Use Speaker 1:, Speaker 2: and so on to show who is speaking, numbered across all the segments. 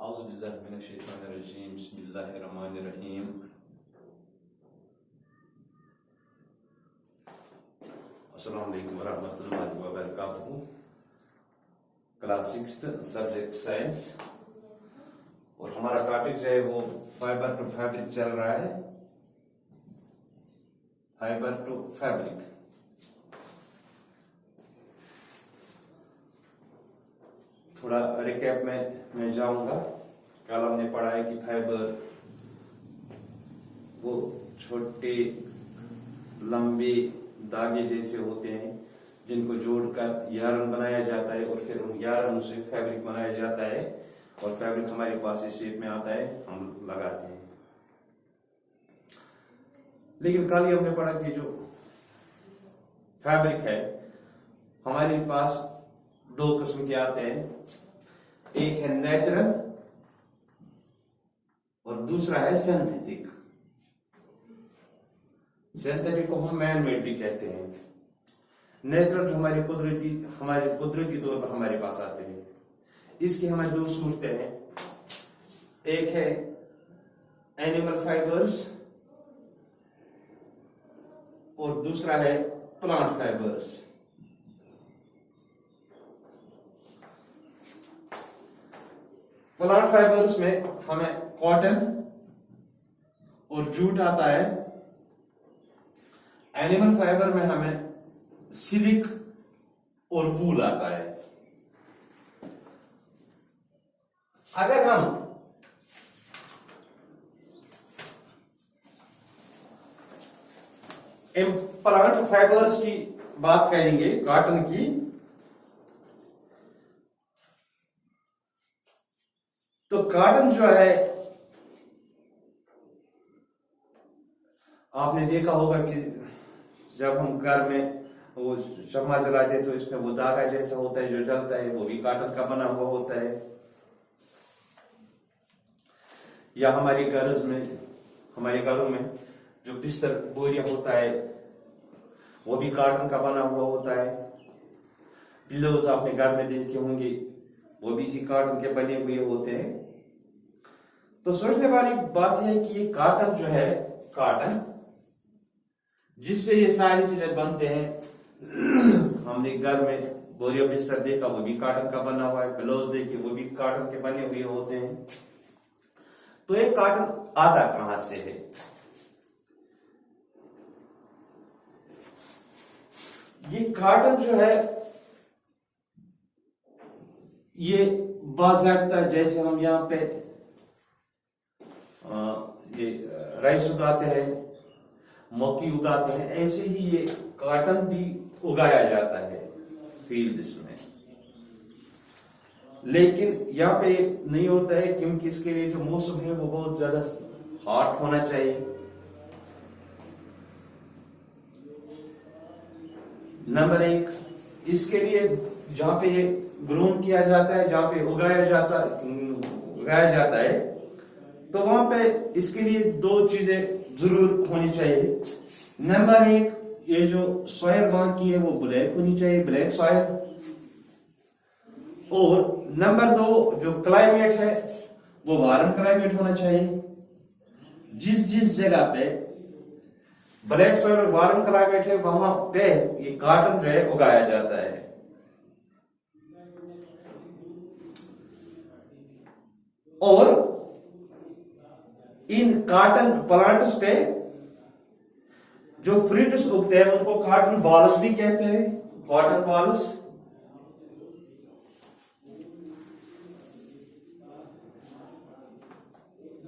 Speaker 1: औज़ुबिल्लाहिमिनश्शैतानिर्रजीम बिस्मिल्लाहिर्रहमानिर्रहीम। अस्सलामु अलैकुम वरहमतुल्लाहि वबरकातुहू। क्लास 6 सब्जेक्ट साइंस और हमारा टॉपिक जो है वो फाइबर टू फैब्रिक चल रहा है। फाइबर टू फैब्रिक थोड़ा रिकैप में मैं जाऊंगा। कल हमने पढ़ा है कि फाइबर वो छोटे लंबे धागे जैसे होते हैं जिनको जोड़कर यार्न बनाया जाता है और फिर उन यार्न से फैब्रिक बनाया जाता है और फैब्रिक हमारे पास इस शेप में आता है, हम लगाते हैं। लेकिन कल ही हमने पढ़ा कि जो फैब्रिक है हमारे पास दो किस्म के आते हैं, एक है नेचुरल और दूसरा है सिंथेटिक। सिंथेटिक को हम मैन मेड भी कहते हैं। नेचुरल जो हमारे कुदरती तौर पर हमारे पास आते हैं, इसकी हमें दो सूरतें हैं। एक है एनिमल फाइबर्स और दूसरा है प्लांट फाइबर्स। प्लांट फाइबर्स में हमें कॉटन और जूट आता है। एनिमल फाइबर में हमें सिल्क और वूल आता है। अगर हम इन प्लांट फाइबर्स की बात करेंगे, कॉटन की, तो कॉटन जो है आपने देखा होगा कि जब हम घर में वो शम्मा जलाते हैं तो इसमें वो धागा जैसा होता है जो जलता है, वो भी कॉटन का बना हुआ होता है। या हमारे घरों में जो बिस्तर बोरिया होता है वो भी कॉटन का बना हुआ होता है। पिलोज आपने घर में देखे होंगे वो भी इसी कॉटन के बने हुए होते हैं। तो सोचने वाली बात यह है कि ये कॉटन जो है, कॉटन जिससे ये सारी चीजें बनते हैं, हमने घर में बोरिया बिस्तर देखा वो भी कॉटन का बना हुआ है, पिलोज देखे वो भी कॉटन के बने हुए होते हैं। तो ये कॉटन आता कहां से है? ये कॉटन जो है ये बाज़ाब्ता, जैसे हम यहाँ पे ये राइस उगाते हैं, मक्की उगाते हैं, ऐसे ही ये कॉटन भी उगाया जाता है फील्ड्स में। लेकिन यहाँ पे नहीं होता है क्योंकि इसके लिए जो मौसम है वो बहुत ज्यादा हॉट होना चाहिए। नंबर एक, इसके लिए जहां पे ये ग्रोन किया जाता है, जहां पे उगाया जाता है, तो वहां पे इसके लिए दो चीजें जरूर होनी चाहिए। नंबर एक, ये जो सॉइल वहां की है वो ब्लैक होनी चाहिए, ब्लैक सॉइल। और नंबर दो, जो क्लाइमेट है वो वार्म क्लाइमेट होना चाहिए। जिस जगह पे ब्लैक सॉइल और वार्म क्लाइमेट है वहां पे ये कॉटन जो है उगाया जाता है। और इन कॉटन प्लांट्स पे जो फ्रूट्स उगते हैं उनको कॉटन बॉल्स भी कहते हैं, कॉटन बॉल्स।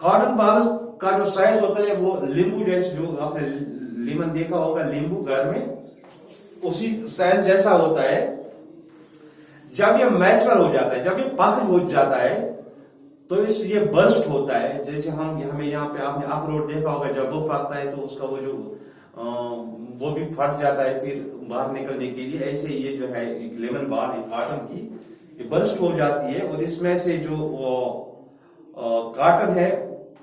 Speaker 1: कॉटन बॉल्स का जो साइज होता है वो नींबू जैसे, जो आपने लेमन देखा होगा नींबू घर में, उसी साइज जैसा होता है। जब ये मैच्योर हो जाता है, जब ये पक हो जाता है तो ये बर्स्ट होता है। जैसे हमें यहाँ पे आपने अखरोट देखा होगा, जब वो पकता है तो उसका वो भी फट जाता है फिर बाहर निकलने के लिए। ऐसे ये जो है एक लेमन बार कॉटन की ये बर्स्ट हो जाती है और इसमें से जो कॉटन है,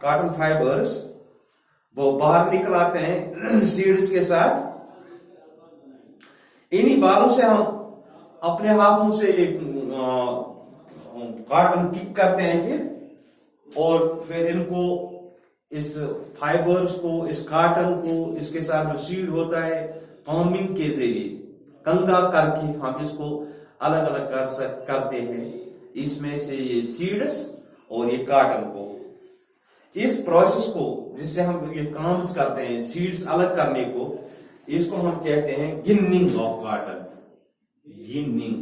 Speaker 1: कॉटन फाइबर्स वो बाहर निकल आते हैं सीड्स के साथ। इन्हीं बालों से हम अपने हाथों से कॉटन पिक करते हैं फिर और फिर इनको इस फाइबर्स को, इस कॉटन को, इसके साथ जो सीड होता है, कॉम्बिंग के जरिए कंघा करके हम इसको अलग अलग करते हैं। इसमें से ये सीड्स और ये कॉटन को, इस प्रोसेस को जिससे हम ये काम्स करते हैं सीड्स अलग करने को, इसको हम कहते हैं ginning of cotton. Ginning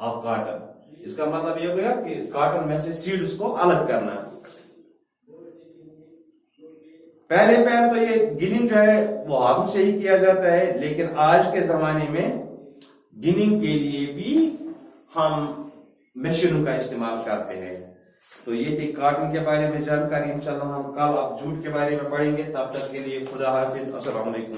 Speaker 1: of cotton, इसका मतलब ये हो गया कि कॉटन में से सीड्स को अलग करना। पहले तो ये गिनिंग जो है वो हाथों से ही किया जाता है, लेकिन आज के जमाने में गिनिंग के लिए भी हम मशीनों का इस्तेमाल करते हैं। तो ये थी कॉटन के बारे में जानकारी। इंशाल्लाह हम कल अब जूट के बारे में पढ़ेंगे। तब तक के लिए खुदा हाफिज, अस्सलाम वालेकुम।